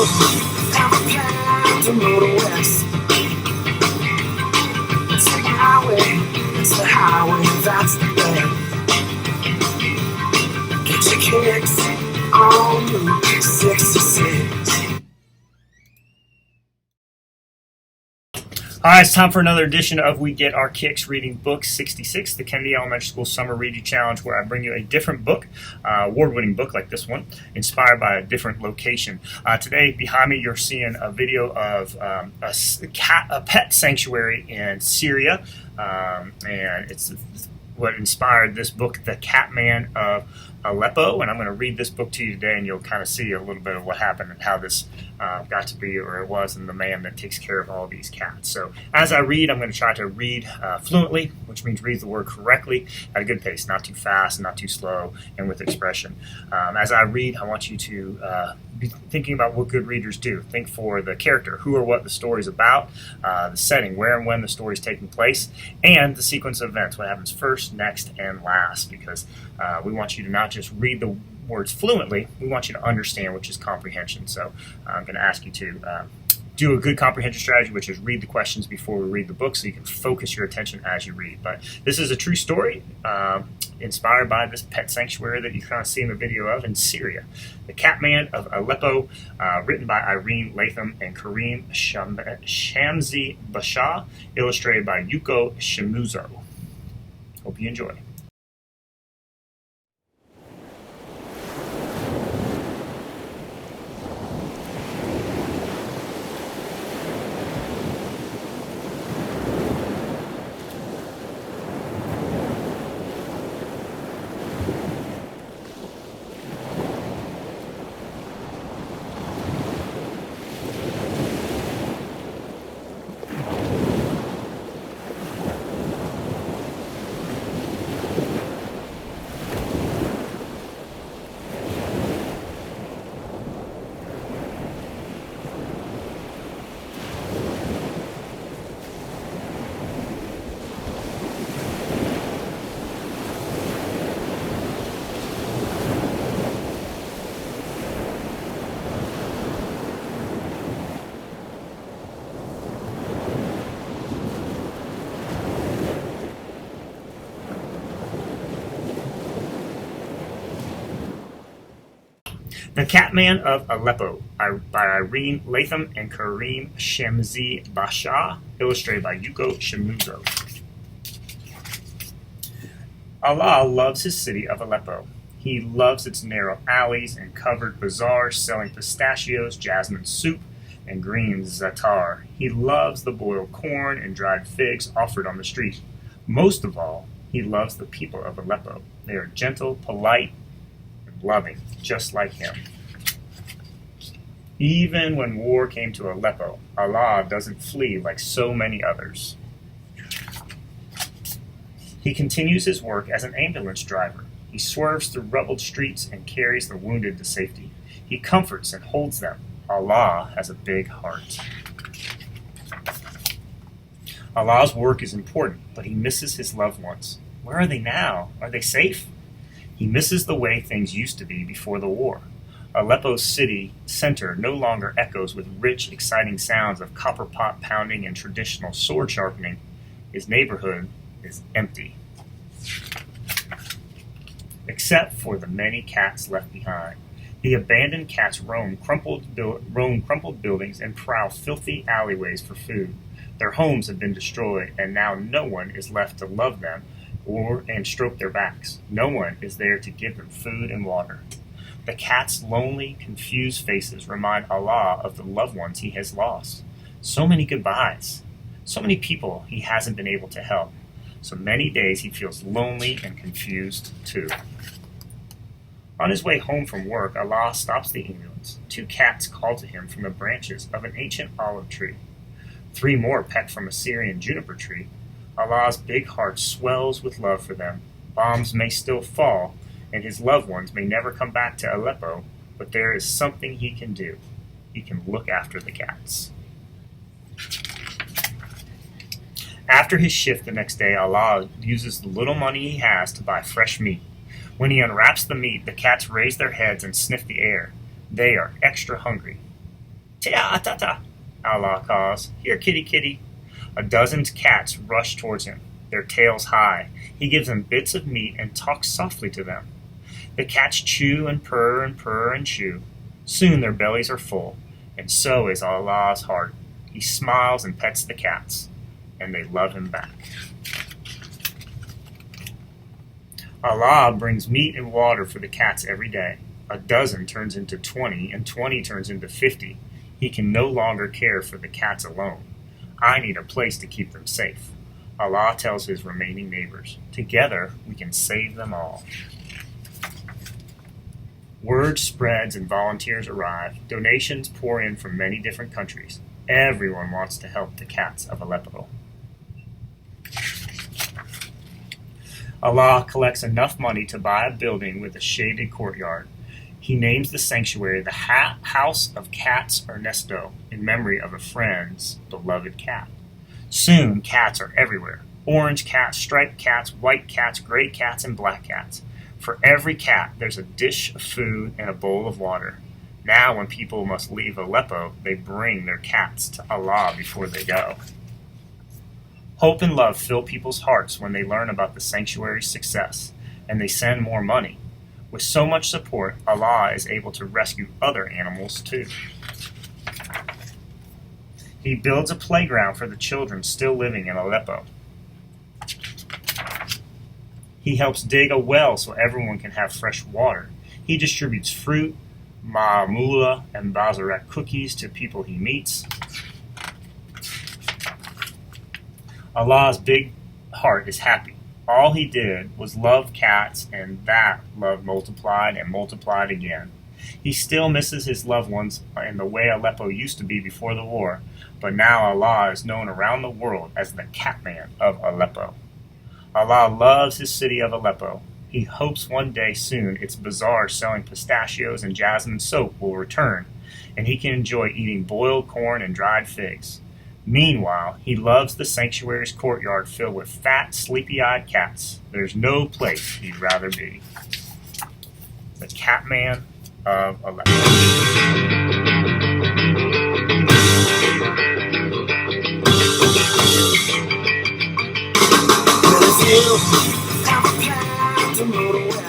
have a plan to go to west. It's the highway, it's the highway, that's the best. Get your kicks on Route 66. Hi, it's time for another edition of We Get Our Kicks Reading Book 66, the Kennedy Elementary School Summer Reading Challenge, where I bring you a different book, award-winning book like this one, inspired by a different location. Today, behind me, you're seeing a video of a pet sanctuary in Syria, and it's what inspired this book, The Cat Man of Aleppo, and I'm going to read this book to you today, and you'll kind of see a little bit of what happened and how this got to be, or it was, and the man that takes care of all these cats. So as I read, I'm going to try to read fluently, which means read the word correctly at a good pace, not too fast, not too slow, and with expression. As I read, I want you to be thinking about what good readers do. Think for the character, who or what the story's about, the setting, where and when the story's taking place, and the sequence of events, what happens first, next, and last, because we want you to not just read the words fluently, we want you to understand, which is comprehension. So I'm going to ask you to do a good comprehension strategy, which is read the questions before we read the book so you can focus your attention as you read. But this is a true story inspired by this pet sanctuary that you kind of see in the video of in Syria. The Cat Man of Aleppo, written by Irene Latham and Kareem Shamsi Basha, illustrated by Yuko Shimuzo. Hope you enjoy. The Cat Man of Aleppo by Irene Latham and Kareem Shamsi Basha, illustrated by Yuko Shimuzo. Allah loves his city of Aleppo. He loves its narrow alleys and covered bazaars selling pistachios, jasmine soup, and green za'atar. He loves the boiled corn and dried figs offered on the street. Most of all, he loves the people of Aleppo. They are gentle, polite, loving, just like him. Even when war came to Aleppo, Allah doesn't flee like so many others. He continues his work as an ambulance driver. He swerves through rubbled streets and carries the wounded to safety. He comforts and holds them. Allah has a big heart. Allah's work is important, but he misses his loved ones. Where are they now? Are they safe? He misses the way things used to be before the war. Aleppo's city center no longer echoes with rich, exciting sounds of copper pot pounding and traditional sword sharpening. His neighborhood is empty, except for the many cats left behind. The abandoned cats roam crumpled buildings and prowl filthy alleyways for food. Their homes have been destroyed, and now no one is left to love them and stroke their backs. No one is there to give them food and water. The cat's lonely, confused faces remind Allah of the loved ones he has lost. So many goodbyes. So many people he hasn't been able to help. So many days he feels lonely and confused too. On his way home from work, Allah stops the ambulance. 2 cats call to him from the branches of an ancient olive tree. 3 more peck from a Syrian juniper tree. Allah's big heart swells with love for them. Bombs may still fall, and his loved ones may never come back to Aleppo, but there is something he can do. He can look after the cats. After his shift the next day, Allah uses the little money he has to buy fresh meat. When he unwraps the meat, the cats raise their heads and sniff the air. They are extra hungry. Ta-ta-ta, Allah calls. Here, kitty, kitty. A dozen cats rush towards him, their tails high. He gives them bits of meat and talks softly to them. The cats chew and purr and chew. Soon their bellies are full, and so is Allah's heart. He smiles and pets the cats, and they love him back. Allah brings meat and water for the cats every day. A dozen turns into 20, and 20 turns into 50. He can no longer care for the cats alone. I need a place to keep them safe. Allah tells his remaining neighbors, together we can save them all. Word spreads and volunteers arrive. Donations pour in from many different countries. Everyone wants to help the cats of Aleppo. Allah collects enough money to buy a building with a shaded courtyard. He names the sanctuary the House of Cats Ernesto in memory of a friend's beloved cat. Soon, cats are everywhere. Orange cats, striped cats, white cats, gray cats, and black cats. For every cat, there's a dish of food and a bowl of water. Now, when people must leave Aleppo, they bring their cats to Allah before they go. Hope and love fill people's hearts when they learn about the sanctuary's success, and they send more money. With so much support, Allah is able to rescue other animals too. He builds a playground for the children still living in Aleppo. He helps dig a well so everyone can have fresh water. He distributes fruit, ma'amula, and bazarak cookies to people he meets. Allah's big heart is happy. All he did was love cats, and that love multiplied and multiplied again. He still misses his loved ones in the way Aleppo used to be before the war, but now Allah is known around the world as the Cat Man of Aleppo. Allah loves his city of Aleppo. He hopes one day soon its bazaar selling pistachios and jasmine soap will return, and he can enjoy eating boiled corn and dried figs. Meanwhile, he loves the sanctuary's courtyard filled with fat, sleepy-eyed cats. There's no place he'd rather be. The Cat Man of Aleppo. Well, if you have a plan to move away,